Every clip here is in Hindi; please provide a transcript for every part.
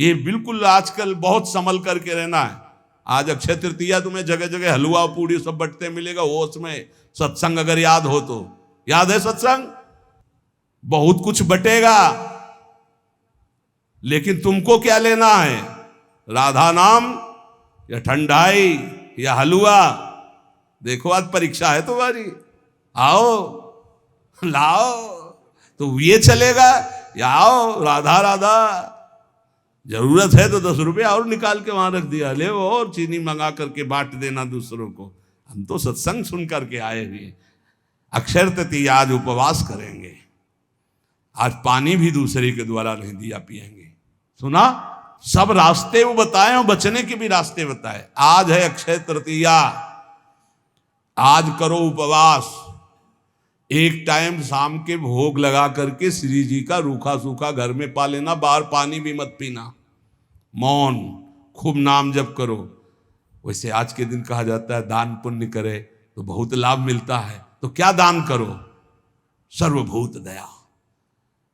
ये बिल्कुल आजकल बहुत संभल करके रहना है। आज अक्षय तृतीया तुम्हें जगह जगह हलवा पूड़ी सब बटते मिलेगा, वो उसमें सत्संग अगर याद हो तो। याद है सत्संग? बहुत कुछ बटेगा, लेकिन तुमको क्या लेना है? राधा नाम या ठंडाई या हलवा? देखो आज परीक्षा है तुम्हारी, आओ लाओ, तो ये चलेगा या आओ राधा राधा। जरूरत है तो 10 रुपये और निकाल के वहां रख दिया, ले वो और चीनी मंगा करके बांट देना दूसरों को। हम तो सत्संग सुन करके आए हुए। अक्षय तृतीया आज उपवास करेंगे, आज पानी भी दूसरे के द्वारा नहीं दिया पिएंगे। सुना? सब रास्ते वो बताए और बचने के भी रास्ते बताए। आज है अक्षय तृतीया, आज करो उपवास। एक टाइम शाम के भोग लगा करके श्री जी का रूखा सूखा घर में पा लेना, बाहर पानी भी मत पीना, मौन, खूब नाम जप करो। वैसे आज के दिन कहा जाता है दान पुण्य करे तो बहुत लाभ मिलता है, तो क्या दान करो? सर्वभूत दया।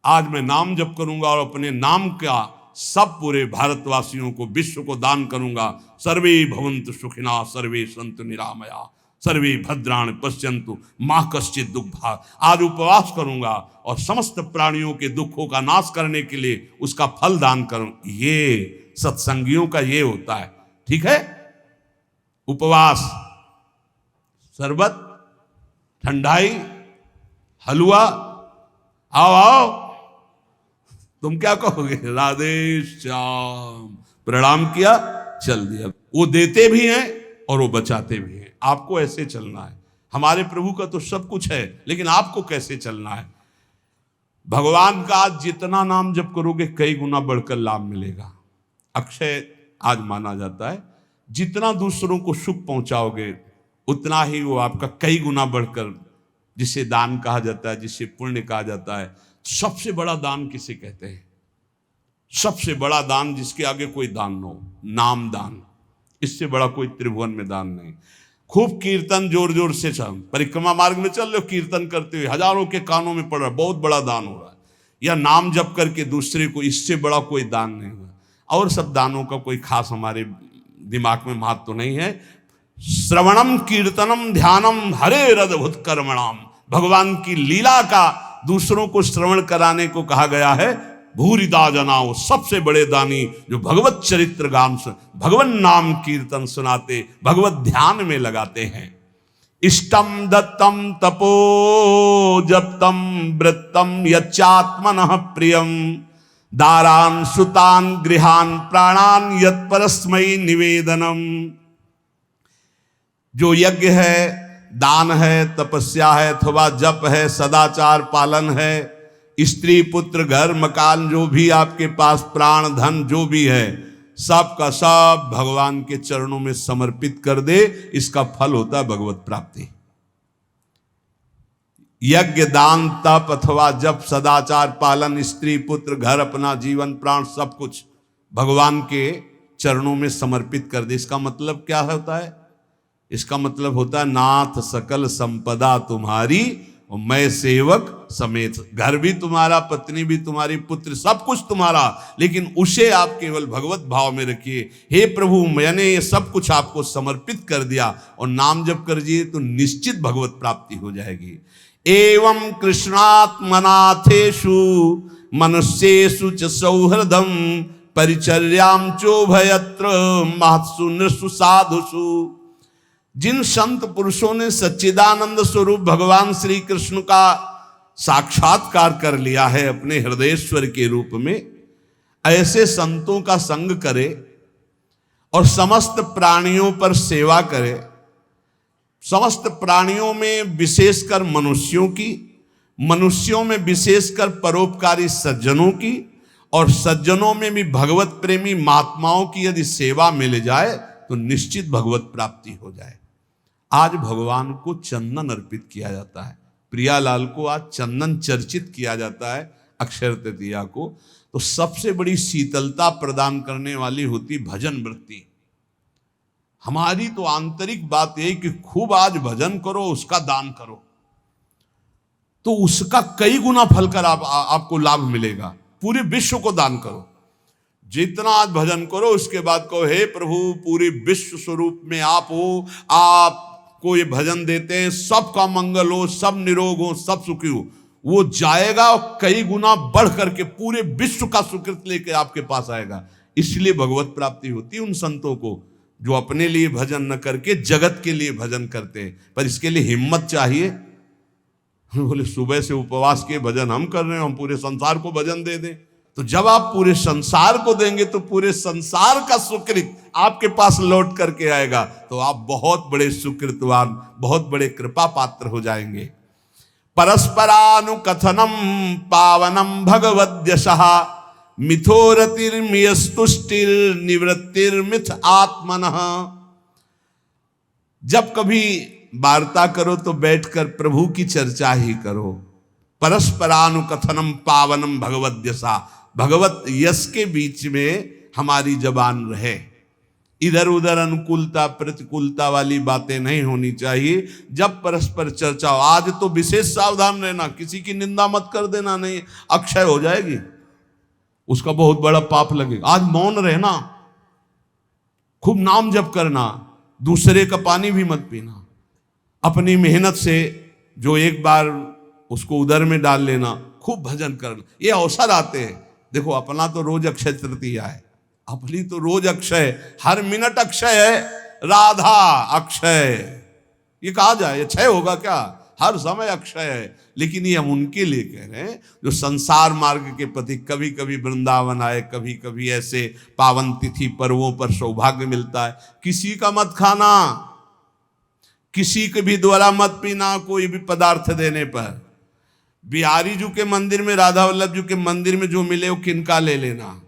आज मैं नाम जप करूंगा और अपने नाम का सब पूरे भारतवासियों को, विश्व को दान करूंगा। सर्वे भवन्तु सुखिनः, सर्वे सन्तु निरामया, सर्वे भद्राणि पश्यन्तु मा कश्चित् दुःखभाग्। आज उपवास करूंगा और समस्त प्राणियों के दुखों का नाश करने के लिए उसका फल दान करूं। ये सत्संगियों का ये होता है, ठीक है? उपवास, शरबत, ठंडाई, हलवा, आओ आओ। तुम क्या कहोगे? राधे श्याम, प्रणाम किया, चल दिया। वो देते भी हैं और वो बचाते भी हैं। आपको ऐसे चलना है। हमारे प्रभु का तो सब कुछ है, लेकिन आपको कैसे चलना है? भगवान का आज जितना नाम जप करोगे कई गुना बढ़कर लाभ मिलेगा। अक्षय आज माना जाता है, जितना दूसरों को सुख पहुंचाओगे उतना ही वो आपका कई गुना बढ़कर, जिसे दान कहा जाता है, जिसे पुण्य कहा जाता है। सबसे बड़ा दान किसे कहते हैं? सबसे बड़ा दान जिसके आगे कोई दान न हो, नाम दान। इससे बड़ा कोई त्रिभुवन में दान नहीं। खूब कीर्तन जोर जोर से चल, परिक्रमा मार्ग में चल रहे हो, कीर्तन करते हुए हजारों के कानों में पड़ रहा, बहुत बड़ा दान हो रहा है। या नाम जप करके दूसरे को, इससे बड़ा कोई दान नहीं हुआ। और सब दानों का कोई खास हमारे दिमाग में महत्व तो नहीं है। श्रवणम कीर्तनम ध्यानम हरे रदभुत कर्मणाम। भगवान की लीला का दूसरों को श्रवण कराने को कहा गया है। भूरिदा जनाओ, सबसे बड़े दानी जो भगवत चरित्र गान सुन, भगवान नाम कीर्तन सुनाते, भगवत ध्यान में लगाते हैं। इष्टम दत्तम तपो जप्तम वृत्तम यच्चात्मनः प्रियम, दारान सुतान गृहान प्राणान यत् परस्मै निवेदनम। जो यज्ञ है, दान है, तपस्या है, अथवा जप है, सदाचार पालन है, स्त्री पुत्र घर मकान जो भी आपके पास, प्राण धन जो भी है, सब का सब भगवान के चरणों में समर्पित कर दे। इसका फल होता है भगवत प्राप्ति। यज्ञ, दान, तप अथवा जप, सदाचार पालन, स्त्री पुत्र घर, अपना जीवन प्राण सब कुछ भगवान के चरणों में समर्पित कर दे। इसका मतलब क्या होता है? इसका मतलब होता है नाथ सकल संपदा तुम्हारी और मैं सेवक समेत। घर भी तुम्हारा, पत्नी भी तुम्हारी, पुत्र सब कुछ तुम्हारा, लेकिन उसे आप केवल भगवत भाव में रखिए। हे प्रभु, मैंने ये सब कुछ आपको समर्पित कर दिया और नाम जप कर दिए तो निश्चित भगवत प्राप्ति हो जाएगी। एवं कृष्णात्मनाथेषु मनुष्येषु च सौहृदम परिचर्याम चोभयत्र महत्सु नृषु साधुषु। जिन संत पुरुषों ने सच्चिदानंद स्वरूप भगवान श्री कृष्ण का साक्षात्कार कर लिया है अपने हृदयेश्वर के रूप में, ऐसे संतों का संग करे और समस्त प्राणियों पर सेवा करे। समस्त प्राणियों में विशेषकर मनुष्यों की, मनुष्यों में विशेषकर परोपकारी सज्जनों की, और सज्जनों में भी भगवत प्रेमी महात्माओं की यदि सेवा मिल जाए तो निश्चित भगवत प्राप्ति हो जाए। आज भगवान को चंदन अर्पित किया जाता है। प्रियालाल को आज चंदन चर्चित किया जाता है अक्षय तृतीया को। तो सबसे बड़ी शीतलता प्रदान करने वाली होती भजन वृत्ति। हमारी तो आंतरिक बात यही कि खूब आज भजन करो, उसका दान करो, तो उसका कई गुना फल कर आपको लाभ मिलेगा। पूरे विश्व को दान करो। जितना आज भजन करो उसके बाद कहो हे प्रभु पूरे विश्व स्वरूप में आप हो, आपको ये भजन देते हैं, सबका मंगल हो, सब निरोग हो, सब सुखी हो। वो जाएगा और कई गुना बढ़ करके पूरे विश्व का सुकृत लेके आपके पास आएगा। इसलिए भगवत प्राप्ति होती है उन संतों को जो अपने लिए भजन न करके जगत के लिए भजन करते हैं। पर इसके लिए हिम्मत चाहिए। बोले सुबह से उपवास के भजन हम कर रहे हैं, हम पूरे संसार को भजन दे दें। तो जब आप पूरे संसार को देंगे तो पूरे संसार का सुकृत आपके पास लौट करके आएगा। तो आप बहुत बड़े सुकृतवान, बहुत बड़े कृपा पात्र हो जाएंगे। परस्परानुकथनम पावनम भगवद्यशः मिथोरतिर्मियस्तुष्टिर निवृत्तिर्मिथ आत्मनः। जब कभी वार्ता करो तो बैठकर प्रभु की चर्चा ही करो। परस्परानुकथनम पावनम भगवद्यशः, भगवत यश के बीच में हमारी जबान रहे। इधर उधर अनुकूलता प्रतिकूलता वाली बातें नहीं होनी चाहिए। जब परस्पर चर्चा हो, आज तो विशेष सावधान रहना, किसी की निंदा मत कर देना, नहीं अक्षय हो जाएगी, उसका बहुत बड़ा पाप लगेगा। आज मौन रहना, खूब नाम जप करना, दूसरे का पानी भी मत पीना, अपनी मेहनत से जो एक बार उसको उदर में डाल लेना, खूब भजन करना। ये अवसर आते हैं। देखो अपना तो रोज अक्षय तृतीया है, अपनी तो रोज अक्षय, हर मिनट अक्षय है। राधा अक्षय, ये कहा जाए, क्षय होगा क्या? हर समय अक्षय है। लेकिन ये हम उनके लिए कह रहे हैं जो संसार मार्ग के प्रति कभी कभी वृंदावन आए, कभी कभी ऐसे पावन तिथि पर्वों पर सौभाग्य मिलता है। किसी का मत खाना, किसी के भी द्वारा मत पीना, कोई भी पदार्थ देने पर। बिहारी जी के मंदिर में, राधा वल्लभ जी के मंदिर में जो मिले वो किनका ले लेना।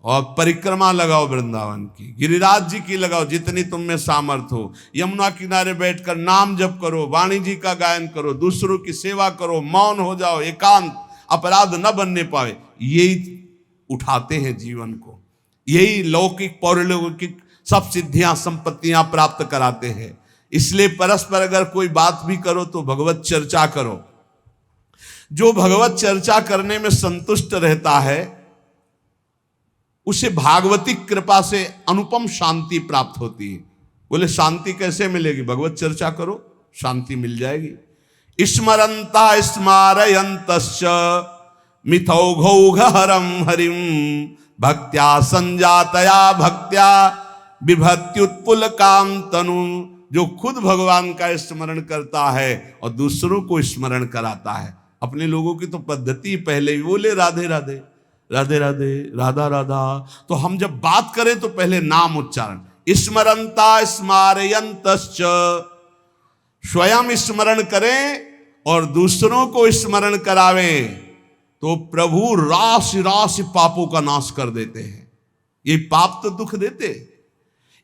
और परिक्रमा लगाओ वृंदावन की, गिरिराज जी की लगाओ, जितनी तुम में सामर्थ हो। यमुना किनारे बैठकर नाम जप करो, वाणी जी का गायन करो, दूसरों की सेवा करो, मौन हो जाओ, एकांत, अपराध न बनने पाए। यही उठाते हैं जीवन को, यही लौकिक पौरलौकिक सब सिद्धियां संपत्तियां प्राप्त कराते हैं। इसलिए परस्पर अगर कोई बात भी करो तो भगवत चर्चा करो। जो भगवत चर्चा करने में संतुष्ट रहता है उसे भागवतिक कृपा से अनुपम शांति प्राप्त होती है। बोले शांति कैसे मिलेगी? भगवत चर्चा करो, शांति मिल जाएगी। स्मरंता स्मारयन्तश्च मिथौघौघहरं हरिं भक्त्या संजातया भक्त्या बिभत्युत्पुलकां तनु। जो खुद भगवान का स्मरण करता है और दूसरों को स्मरण कराता है। अपने लोगों की तो पद्धति पहले ही बोले राधे राधे, राधे राधे, राधा राधा। तो हम जब बात करें तो पहले नाम उच्चारण। स्मरंता स्मारयन्तश्च, स्वयं स्मरण करें और दूसरों को स्मरण करावें तो प्रभु राशि राशि पापों का नाश कर देते हैं। ये पाप तो दुख देते।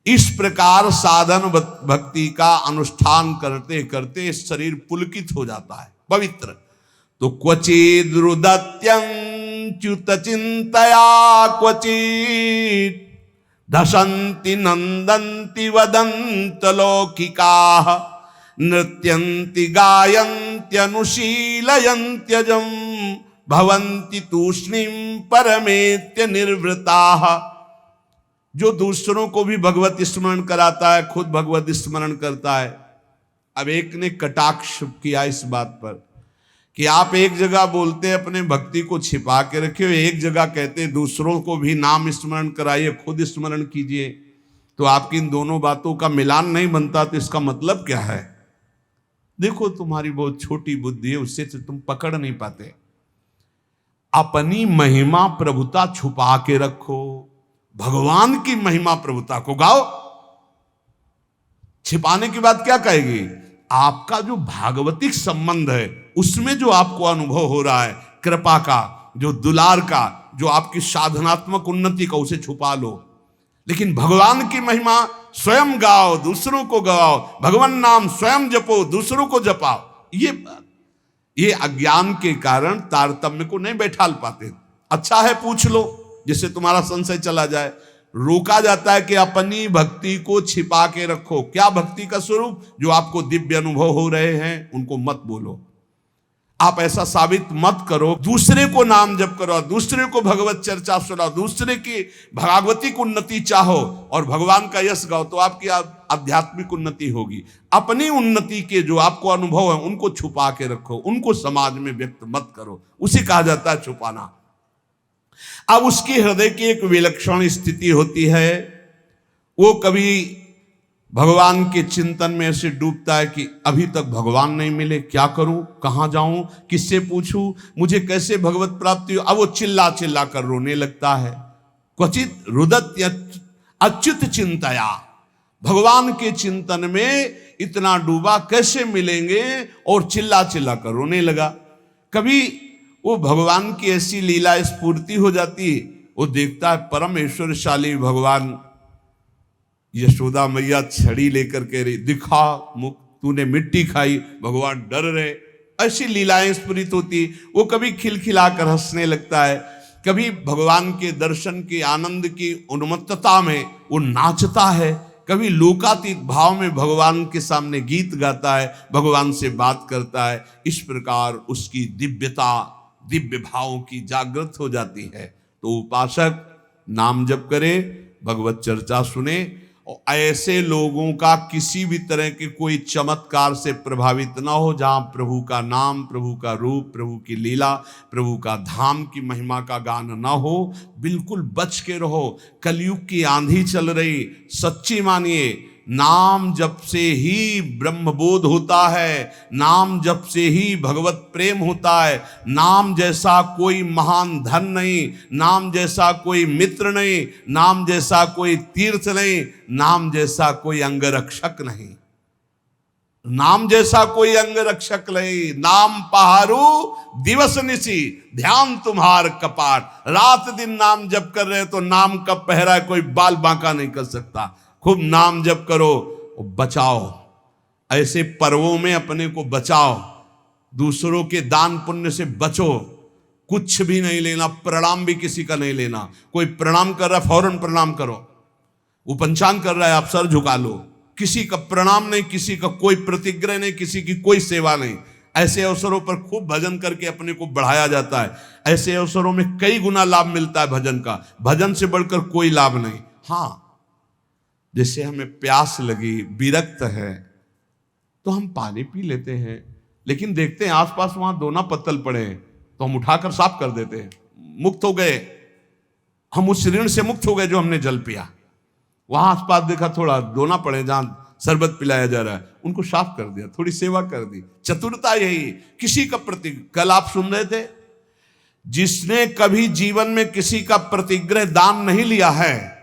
इस प्रकार साधन भक्ति का अनुष्ठान करते करते शरीर पुलकित हो जाता है, पवित्र। तो क्वचिद्रुदत्यंच्युत चिंतया क्वचित् धसन्ति नंदन्ति वदन्त लौकिकाः नृत्यन्ति गायन्ति अनुशीलयन्त्यजं भवन्ति तूष्णीं परमेत्य निर्वृताः। जो दूसरों को भी भगवत स्मरण कराता है, खुद भगवत स्मरण करता है। अब एक ने कटाक्ष किया इस बात पर कि आप एक जगह बोलते अपने भक्ति को छिपा के रखे हो, एक जगह कहते दूसरों को भी नाम स्मरण कराइए, खुद स्मरण कीजिए। तो आपकी इन दोनों बातों का मिलान नहीं बनता। तो इसका मतलब क्या है? देखो तुम्हारी बहुत छोटी बुद्धि है, उससे तुम पकड़ नहीं पाते। अपनी महिमा प्रभुता छुपा के रखो, भगवान की महिमा प्रभुता को गाओ। छिपाने की बात क्या कहेगी? आपका जो भागवतिक संबंध है उसमें जो आपको अनुभव हो रहा है, कृपा का, जो दुलार का, जो आपकी साधनात्मक उन्नति का, उसे छुपा लो। लेकिन भगवान की महिमा स्वयं गाओ, दूसरों को गाओ। भगवान नाम स्वयं जपो, दूसरों को जपाओ। ये अज्ञान के कारण तारतम्य को नहीं बैठाल पाते। अच्छा है पूछ लो, जिससे तुम्हारा संशय चला जाए। रोका जाता है कि अपनी भक्ति को छिपा के रखो। क्या भक्ति का स्वरूप? जो आपको दिव्य अनुभव हो रहे हैं उनको मत बोलो। आप ऐसा साबित मत करो। दूसरे को नाम जप करो, दूसरे को भगवत चर्चा सुनाओ, दूसरे की भागवतिक उन्नति चाहो और भगवान का यश गाओ, तो आपकी आध्यात्मिक उन्नति होगी। अपनी उन्नति के जो आपको अनुभव है उनको छुपा के रखो, उनको समाज में व्यक्त मत करो, उसे कहा जाता है छुपाना। अब उसकी हृदय की एक विलक्षण स्थिति होती है, वो कभी भगवान के चिंतन में ऐसे डूबता है कि अभी तक भगवान नहीं मिले, क्या करूं, कहां जाऊं, किससे पूछूं, मुझे कैसे भगवत प्राप्ति हो। अब वो चिल्ला चिल्ला कर रोने लगता है। क्वचित रुदत अच्युत चिंतया, भगवान के चिंतन में इतना डूबा, कैसे मिलेंगे, और चिल्ला चिल्ला कर रोने लगा। कभी वो भगवान की ऐसी लीला स्फूर्ति हो जाती, वो देखता है परम ऐश्वर्यशाली भगवान, यशोदा मैया छड़ी लेकर के दिखा मुख, तूने मिट्टी खाई, भगवान डर रहे, ऐसी लीलाएं स्फुरित होती। वो कभी खिलखिलाकर हंसने लगता है, कभी भगवान के दर्शन के आनंद की उन्मत्तता में वो नाचता है, कभी लोकातीत भाव में भगवान के सामने गीत गाता है, भगवान से बात करता है। इस प्रकार उसकी दिव्यता, दिव्य भावों की जागृत हो जाती है। तो उपासक नाम जप करे, भगवत चर्चा सुने, और ऐसे लोगों का किसी भी तरह के कोई चमत्कार से प्रभावित ना हो। जहां प्रभु का नाम, प्रभु का रूप, प्रभु की लीला, प्रभु का धाम की महिमा का गान ना हो, बिल्कुल बच के रहो। कलयुग की आंधी चल रही, सच्ची मानिए, नाम जप से ही ब्रह्मबोध होता है, नाम जप से ही भगवत प्रेम होता है। नाम जैसा कोई महान धन नहीं, नाम जैसा कोई मित्र नहीं, नाम जैसा कोई तीर्थ नहीं, नाम जैसा कोई अंगरक्षक नहीं, नाम जैसा कोई अंगरक्षक नहीं। नाम पहारू दिवस निसी, ध्यान तुम्हार कपाट। रात दिन नाम जप कर रहे तो नाम का पहरा कोई बाल बांका नहीं कर सकता। खूब नाम जप करो, बचाओ, ऐसे पर्वों में अपने को बचाओ, दूसरों के दान पुण्य से बचो। कुछ भी नहीं लेना, प्रणाम भी किसी का नहीं लेना। कोई प्रणाम कर रहा है फौरन प्रणाम करो, वो पंचांग कर रहा है आप सर झुका लो। किसी का प्रणाम नहीं, किसी का कोई प्रतिग्रह नहीं, किसी की कोई सेवा नहीं। ऐसे अवसरों पर खूब भजन करके अपने को बढ़ाया जाता है। ऐसे अवसरों में कई गुना लाभ मिलता है भजन का, भजन से बढ़कर कोई लाभ नहीं। हाँ, जैसे हमें प्यास लगी, विरक्त है, तो हम पानी पी लेते हैं, लेकिन देखते हैं आसपास वहां दोना पत्तल पड़े हैं तो हम उठाकर साफ कर देते हैं, मुक्त हो गए, हम उस ऋण से मुक्त हो गए जो हमने जल पिया। वहां आसपास देखा थोड़ा दोना पड़े जहां शरबत पिलाया जा रहा है, उनको साफ कर दिया, थोड़ी सेवा कर दी। चतुरता यही, किसी का प्रति, कल आप सुन रहे थे, जिसने कभी जीवन में किसी का प्रतिग्रह दान नहीं लिया है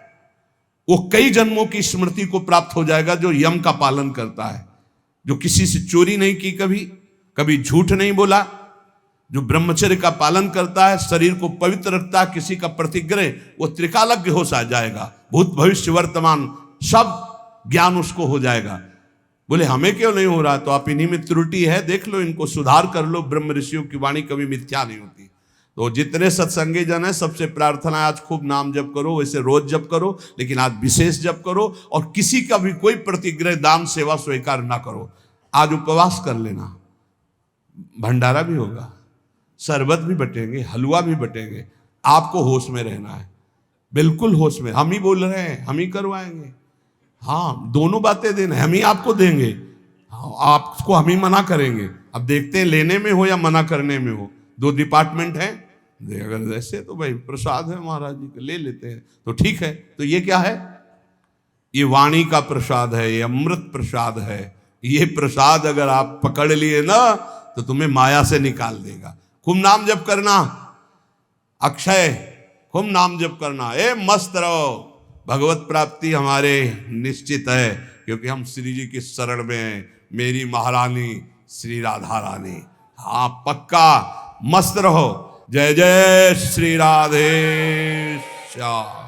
वो कई जन्मों की स्मृति को प्राप्त हो जाएगा। जो यम का पालन करता है, जो किसी से चोरी नहीं की, कभी झूठ नहीं बोला, जो ब्रह्मचर्य का पालन करता है, शरीर को पवित्र रखता है, किसी का प्रतिग्रह, वो त्रिकालज्ञ हो जाएगा। भूत भविष्य वर्तमान सब ज्ञान उसको हो जाएगा। बोले हमें क्यों नहीं हो रहा? तो आप इन्हीं में त्रुटि है, देख लो, इनको सुधार कर लो। ब्रह्म ऋषियों की वाणी कभी मिथ्या नहीं होती। तो जितने सत्संगी जन है, सबसे प्रार्थना है आज खूब नाम जप करो, वैसे रोज जप करो, लेकिन आज विशेष जप करो, और किसी का भी कोई प्रतिग्रह दान सेवा स्वीकार ना करो। आज उपवास कर लेना, भंडारा भी होगा, शरबत भी बटेंगे, हलवा भी बटेंगे। आपको होश में रहना है, बिल्कुल होश में। हम ही बोल रहे हैं, हम ही करवाएंगे। हाँ, दोनों बातें देना, हम ही आपको देंगे, आपको हम ही मना करेंगे। अब देखते हैं लेने में हो या मना करने में हो, दो डिपार्टमेंट हैं। अगर ऐसे तो भाई प्रसाद है महाराज जी का, ले लेते हैं तो ठीक है। तो ये क्या है? ये वाणी का प्रसाद है, ये अमृत प्रसाद है। ये प्रसाद अगर आप पकड़ लिए ना तो तुम्हें माया से निकाल देगा। खूब नाम जप करना, अक्षय, खूब नाम जप करना, मस्त रहो। भगवत प्राप्ति हमारे निश्चित है, क्योंकि हम श्री जी की शरण में हैं। मेरी महारानी श्री राधा रानी। हाँ, पक्का मस्त रहो। जय जय श्री राधे श्याम।